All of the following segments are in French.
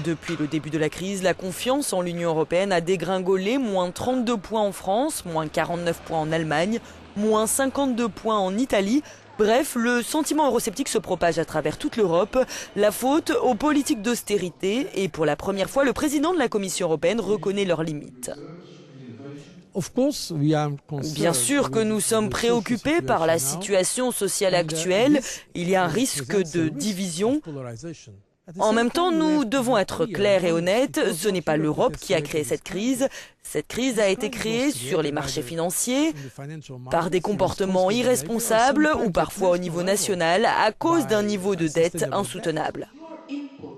Depuis le début de la crise, la confiance en l'Union européenne a dégringolé, moins 32 points en France, moins 49 points en Allemagne, moins 52 points en Italie. Bref, le sentiment eurosceptique se propage à travers toute l'Europe, la faute aux politiques d'austérité et pour la première fois, le président de la Commission européenne reconnaît leurs limites. Bien sûr que nous sommes préoccupés par la situation sociale actuelle, il y a un risque de division. En même temps, nous devons être clairs et honnêtes, ce n'est pas l'Europe qui a créé cette crise. Cette crise a été créée sur les marchés financiers, par des comportements irresponsables ou parfois au niveau national à cause d'un niveau de dette insoutenable.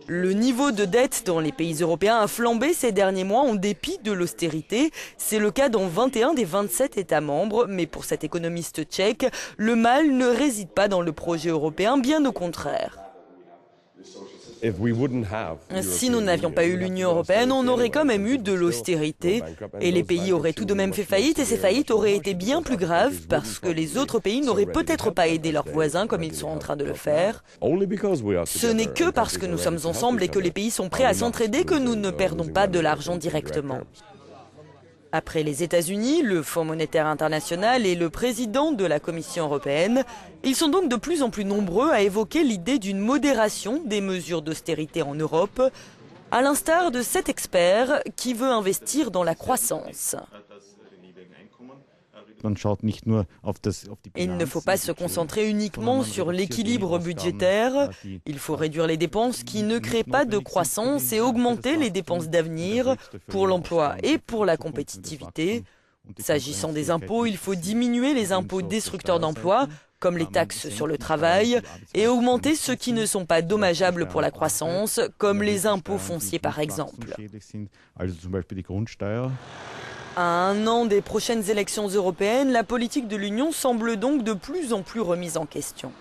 Le niveau de dette dans les pays européens a flambé ces derniers mois en dépit de l'austérité. C'est le cas dans 21 des 27 États membres, mais pour cet économiste tchèque, le mal ne réside pas dans le projet européen, bien au contraire. Si nous n'avions pas eu l'Union européenne, on aurait quand même eu de l'austérité et les pays auraient tout de même fait faillite et ces faillites auraient été bien plus graves parce que les autres pays n'auraient peut-être pas aidé leurs voisins comme ils sont en train de le faire. Ce n'est que parce que nous sommes ensemble et que les pays sont prêts à s'entraider que nous ne perdons pas de l'argent directement. Après les États-Unis, le Fonds monétaire international et le président de la Commission européenne, ils sont donc de plus en plus nombreux à évoquer l'idée d'une modération des mesures d'austérité en Europe, à l'instar de cet expert qui veut investir dans la croissance. Il ne faut pas se concentrer uniquement sur l'équilibre budgétaire. Il faut réduire les dépenses qui ne créent pas de croissance et augmenter les dépenses d'avenir pour l'emploi et pour la compétitivité. S'agissant des impôts, il faut diminuer les impôts destructeurs d'emplois, comme les taxes sur le travail, et augmenter ceux qui ne sont pas dommageables pour la croissance, comme les impôts fonciers par exemple. À un an des prochaines élections européennes, la politique de l'Union semble donc de plus en plus remise en question.